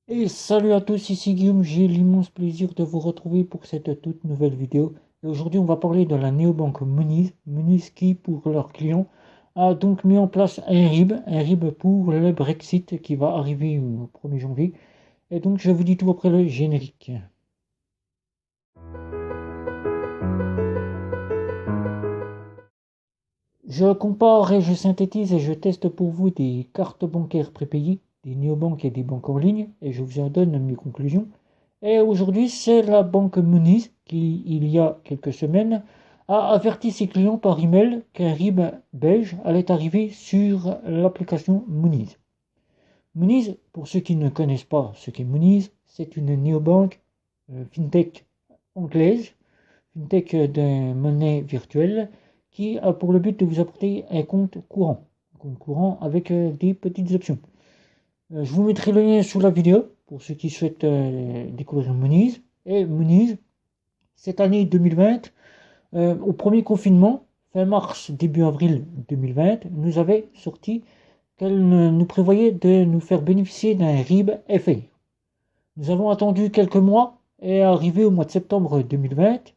Et salut à tous, ici Guillaume, j'ai l'immense plaisir de vous retrouver pour cette toute nouvelle vidéo. Et aujourd'hui, on va parler de la néobanque Monese. Monese qui, pour leurs clients, a donc mis en place un RIB pour le Brexit qui va arriver au 1er janvier. Et donc, je vous dis tout après le générique. Je compare et je synthétise et je teste pour vous des cartes bancaires prépayées, des néobanques et des banques en ligne, et je vous en donne mes conclusions. Et aujourd'hui, c'est la banque Monese qui, il y a quelques semaines, a averti ses clients par email qu'un RIB belge allait arriver sur l'application Monese. Monese, pour ceux qui ne connaissent pas ce qu'est Monese, c'est une néobanque fintech anglaise, fintech de monnaie virtuelle, qui a pour le but de vous apporter un compte courant avec des petites options. Je vous mettrai le lien sous la vidéo pour ceux qui souhaitent découvrir Monese. Et Monese, cette année 2020, au premier confinement, fin mars, début avril 2020, nous avait sorti qu'elle nous prévoyait de nous faire bénéficier d'un RIB FA. Nous avons attendu quelques mois et arrivé au mois de septembre 2020,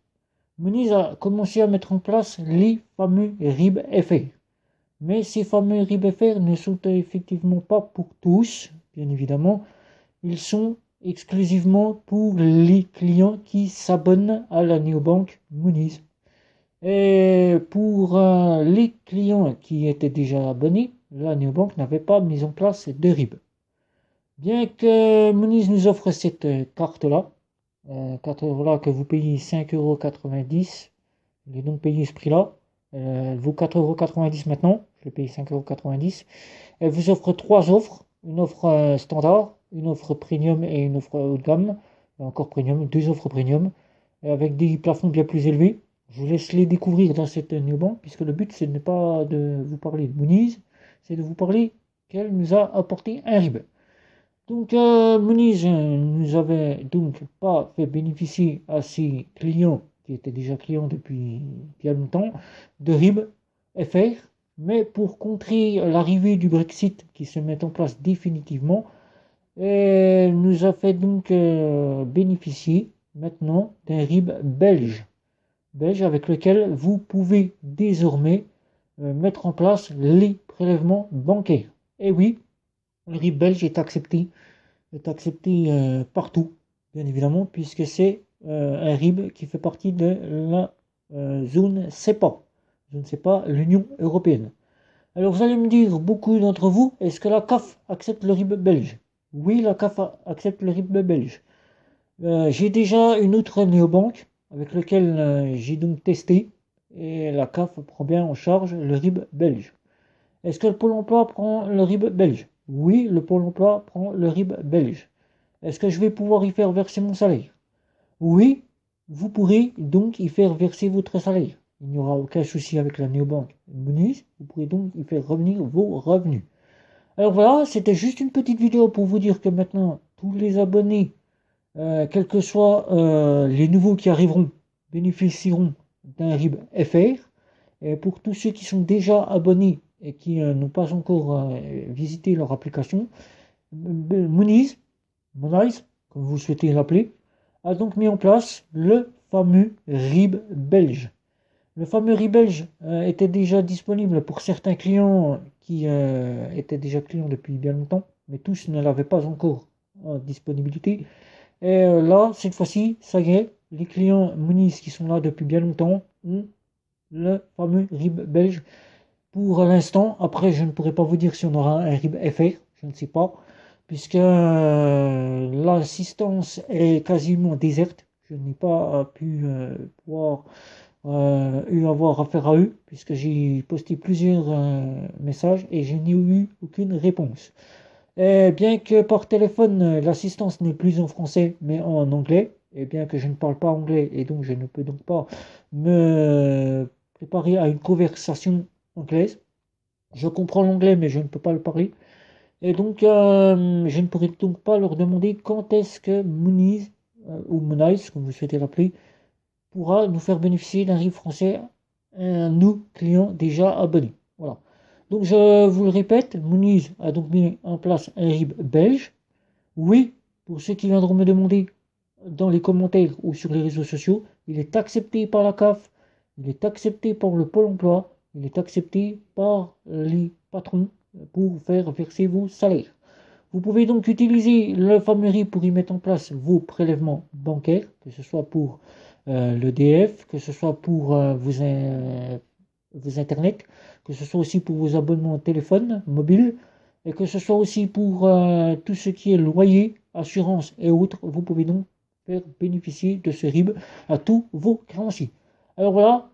Monese a commencé à mettre en place les fameux RIB FA. Mais ces fameux RIB FR ne sont effectivement pas pour tous, bien évidemment. Ils sont exclusivement pour les clients qui s'abonnent à la néobanque Monese. Et pour les clients qui étaient déjà abonnés, la néobanque n'avait pas mis en place de RIB. Bien que Monese nous offre cette carte-là, carte-là que vous payez 5,90 €, j'ai donc payé ce prix-là. Elle vaut 4,90 € maintenant, je l'ai payé 5,90 €. Elle vous offre trois offres, une offre standard, une offre premium et une offre haut de gamme, encore premium, deux offres premium, avec des plafonds bien plus élevés. Je vous laisse les découvrir dans cette néobanque, puisque le but ce n'est pas de vous parler de Monese, c'est de vous parler qu'elle nous a apporté un RIB. Donc Monese nous avait donc pas fait bénéficier à ses clients qui étaient déjà clients depuis bien longtemps de RIB FR, mais pour contrer l'arrivée du Brexit qui se met en place définitivement, nous a fait donc bénéficier maintenant d'un RIB belge avec lequel vous pouvez désormais mettre en place les prélèvements bancaires. Et oui, le RIB belge est accepté partout, bien évidemment, puisque c'est un RIB qui fait partie de la zone CEPA. Je ne sais pas, l'Union européenne. Alors vous allez me dire, beaucoup d'entre vous, est-ce que la CAF accepte le RIB belge? Oui, la CAF accepte le RIB belge. J'ai déjà une autre néobanque avec laquelle j'ai donc testé et la CAF prend bien en charge le RIB belge. Est-ce que le Pôle emploi prend le RIB belge? Oui, le Pôle emploi prend le RIB belge. Est-ce que je vais pouvoir y faire verser mon salaire? Oui, vous pourrez donc y faire verser votre salaire. Il n'y aura aucun souci avec la néobanque Monese. Vous pourrez donc y faire revenir vos revenus. Alors voilà, c'était juste une petite vidéo pour vous dire que maintenant, tous les abonnés, quels que soient les nouveaux qui arriveront, bénéficieront d'un RIB FR. Et pour tous ceux qui sont déjà abonnés et qui n'ont pas encore visité leur application, Monese, comme vous souhaitez l'appeler, a donc mis en place le fameux RIB belge. Le fameux RIB belge était déjà disponible pour certains clients qui étaient déjà clients depuis bien longtemps, mais tous ne l'avaient pas encore en disponibilité. Et là, cette fois-ci, ça y est, les clients Monese qui sont là depuis bien longtemps ont le fameux RIB belge pour l'instant. Après, je ne pourrais pas vous dire si on aura un RIB FR, je ne sais pas, puisque l'assistance est quasiment déserte. Je n'ai pas pu avoir affaire à eux, puisque j'ai posté plusieurs messages et je n'ai eu aucune réponse. Et bien que par téléphone, l'assistance n'est plus en français, mais en anglais, et bien que je ne parle pas anglais, et donc je ne peux donc pas me préparer à une conversation anglaise. Je comprends l'anglais, mais je ne peux pas le parler. Et donc, je ne pourrais donc pas leur demander quand est-ce que Monese, ou Monese, comme vous souhaitez l'appeler, pourra nous faire bénéficier d'un RIB français, nous, clients déjà abonnés. Voilà. Donc, je vous le répète, Monese a donc mis en place un RIB belge. Oui, pour ceux qui viendront me demander dans les commentaires ou sur les réseaux sociaux, il est accepté par la CAF, il est accepté par le Pôle emploi, il est accepté par les patrons pour faire verser vos salaires. Vous pouvez donc utiliser le fameux RIB pour y mettre en place vos prélèvements bancaires, que ce soit pour l'EDF, que ce soit pour vos internets, que ce soit aussi pour vos abonnements téléphone, mobile, et que ce soit aussi pour tout ce qui est loyer, assurance et autres. Vous pouvez donc faire bénéficier de ce RIB à tous vos créanciers. Alors voilà,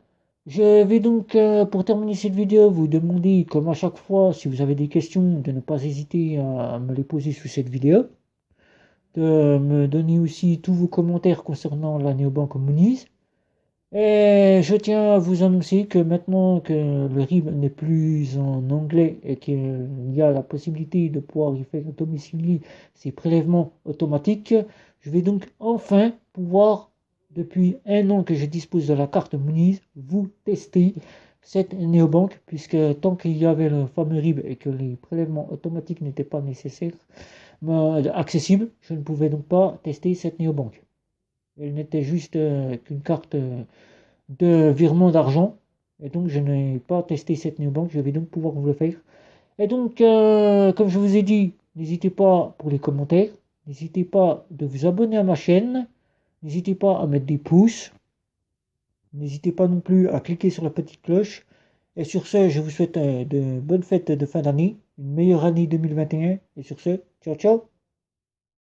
je vais donc, pour terminer cette vidéo, vous demander, comme à chaque fois, si vous avez des questions, de ne pas hésiter à me les poser sous cette vidéo, de me donner aussi tous vos commentaires concernant la néobanque Mooniz. Et je tiens à vous annoncer que maintenant que le RIB n'est plus en anglais et qu'il y a la possibilité de pouvoir y faire domicilier ces prélèvements automatiques, je vais donc enfin pouvoir, depuis un an que je dispose de la carte Mooniz, vous tester cette néobanque, puisque tant qu'il y avait le fameux RIB et que les prélèvements automatiques n'étaient pas nécessaires, accessibles, je ne pouvais donc pas tester cette néobanque. Elle n'était juste qu'une carte de virement d'argent. Et donc, je n'ai pas testé cette néobanque. Je vais donc pouvoir vous le faire. Et donc, comme je vous ai dit, n'hésitez pas pour les commentaires. N'hésitez pas de vous abonner à ma chaîne. N'hésitez pas à mettre des pouces. N'hésitez pas non plus à cliquer sur la petite cloche. Et sur ce, je vous souhaite de bonnes fêtes de fin d'année. Une meilleure année 2021. Et sur ce, ciao ciao.